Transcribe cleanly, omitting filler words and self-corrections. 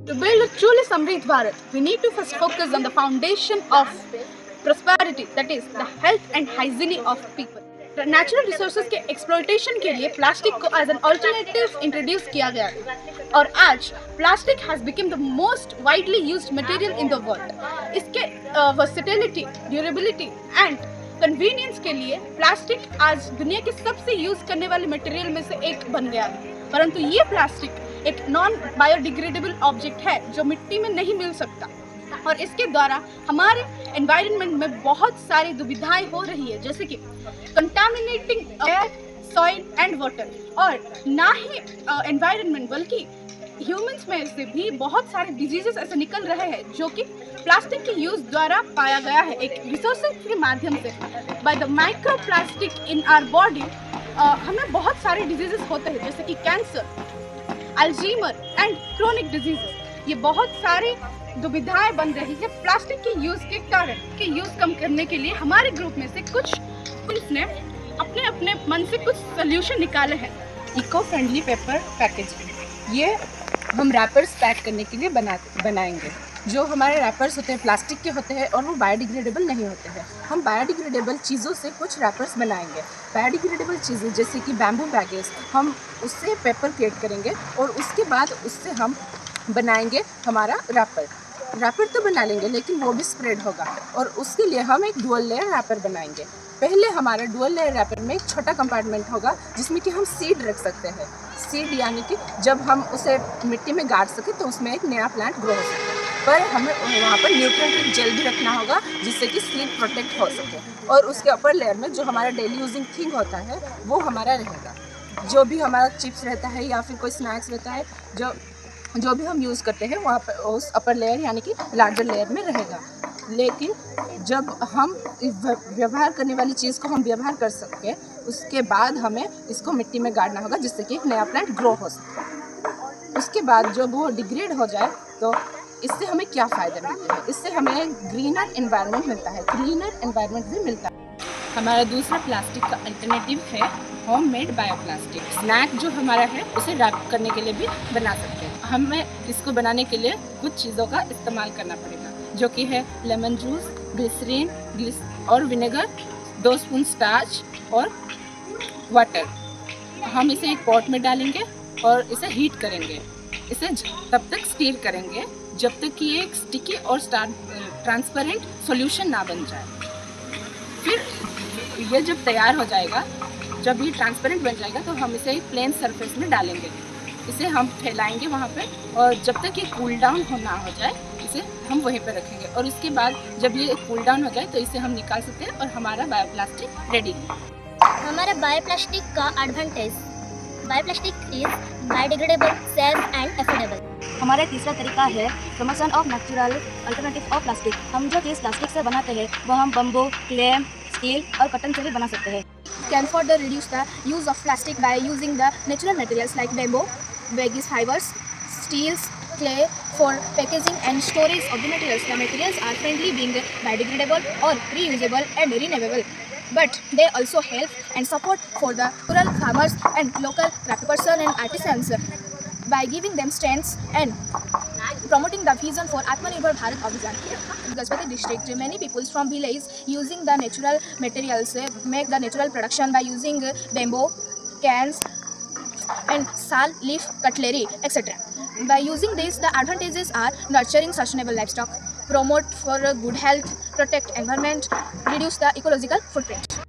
To build a truly Samrit Bharat, we need to first focus on the foundation of prosperity, that is, the health and hygiene of people. Natural resources के exploitation के लिए plastic को as an alternative introduce किया गया है और आज plastic has become the most widely used material in the world. इसके वर्सेटिलिटी, ड्यूरेबिलिटी एंड कन्वीनियंस के लिए प्लास्टिक आज दुनिया के सबसे यूज करने वाले मटेरियल में से एक बन गया है। परंतु ये प्लास्टिक एक नॉन बायोडिग्रेडेबल ऑब्जेक्ट है जो मिट्टी में नहीं मिल सकता और इसके द्वारा हमारे एनवायरनमेंट में बहुत सारी दुविधाएं हो रही है, जैसे कि contaminating air, soil and water. और ना ही एनवायरनमेंट बल्कि ह्यूमंस में से भी बहुत सारे डिजीजेस ऐसे निकल रहे हैं जो कि प्लास्टिक के यूज द्वारा पाया गया है एक रिसोर्सेज के माध्यम से। By the micro plastic in our body हमें बहुत सारे डिजीजेस होते हैं, जैसे कि cancer, Alzheimer and chronic diseases. ये बहुत सारे दुविधाएं बन रही है प्लास्टिक के यूज के कारण। के यूज कम करने के लिए हमारे ग्रुप में से कुछ ने अपने अपने मन से कुछ सोल्यूशन निकाले हैं। इको फ्रेंडली पेपर पैकेजिंग, ये हम रैपर्स पैक करने के लिए बनाएंगे। जो हमारे रैपर्स होते हैं प्लास्टिक के होते हैं और वो बायोडिग्रेडेबल नहीं होते हैं। हम बायोडिग्रेडेबल चीज़ों से कुछ रैपर्स बनाएंगे। बायोडिग्रेडेबल चीज़ें जैसे कि बैम्बू बैगेस, हम उससे पेपर क्रिएट करेंगे और उसके बाद उससे हम बनाएंगे हमारा रैपर तो बना लेंगे लेकिन वो भी स्प्रेड होगा और उसके लिए हम एक डुअल लेयर रैपर बनाएंगे। पहले हमारा डुअल लेयर रैपर में एक छोटा कंपार्टमेंट होगा जिसमें कि हम सीड रख सकते हैं। सीड यानी कि जब हम उसे मिट्टी में गाड़ सके तो उसमें एक नया प्लांट ग्रो हो सके। पर हमें वहाँ पर न्यूट्रिएंट जेल भी रखना होगा जिससे कि सीड प्रोटेक्ट हो सके। और उसके अपर लेयर में जो हमारा डेली यूजिंग थिंग होता है वो हमारा रहेगा। जो भी हमारा चिप्स रहता है या फिर कोई स्नैक्स रहता है, जो भी हम यूज़ करते हैं वहाँ पर उस अपर लेयर यानी कि लार्जर लेयर में रहेगा। लेकिन जब हम व्यवहार करने वाली चीज़ को हम व्यवहार कर सकें उसके बाद हमें इसको मिट्टी में गाड़ना होगा जिससे कि एक नया प्लांट ग्रो हो सके। उसके बाद जब वो डिग्रेड हो जाए तो इससे हमें क्या फ़ायदे मिलते हैं? इससे हमें ग्रीनर एनवायरनमेंट मिलता है, क्लीनर एनवायरनमेंट भी मिलता है। हमारा दूसरा प्लास्टिक का अल्टरनेटिव है होममेड बायोप्लास्टिक। स्नैक जो हमारा है उसे रैप करने के लिए भी बना सकते हैं। हमें इसको बनाने के लिए कुछ चीज़ों का इस्तेमाल करना पड़ेगा जो कि है लेमन जूस, ग्लिसरीन और विनेगर, 2 स्पून स्टार्च और वाटर। हम इसे एक पॉट में डालेंगे और इसे हीट करेंगे। इसे तब तक स्टीर करेंगे जब तक कि ये एक स्टिकी और ट्रांसपेरेंट सॉल्यूशन ना बन जाए। फिर ये जब तैयार हो जाएगा, जब ये ट्रांसपेरेंट बन जाएगा तो हम इसे एक प्लेन सरफेस में डालेंगे। इसे हम फैलाएंगे वहाँ पर और जब तक ये कूल डाउन ना हो जाए इसे हम वहीं पर रखेंगे और उसके बाद जब ये कूल डाउन हो जाए तो इसे हम निकाल सकते हैं और हमारा बायोप्लास्टिक रेडी है। हमारा बायोप्लास्टिक का advantage, bioplastic is biodegradable, safe and affordable. हमारा तीसरा तरीका है promotion of natural alternative of plastic. हम जो चीज़ प्लास्टिक से बनाते हैं वो हम बम्बू, क्ले, स्टील और कॉटन से भी बना सकते हैं। Can further reduce the use of plastic by using the natural materials like bamboo, baggies fibers, steels, clay for packaging and storage of the materials. The materials are friendly, being biodegradable or reusable and renewable, but they also help and support for the rural farmers and local craftspersons and artisans by giving them strengths and promoting the vision for Atmanirbhar Bharat Abhiyan. In Gajpati district, many people from village using the natural materials make the natural production by using bamboo, cans and sal leaf cutlery, etc. By using this, the advantages are nurturing sustainable livestock, promote for good health, protect environment, reduce the ecological footprint.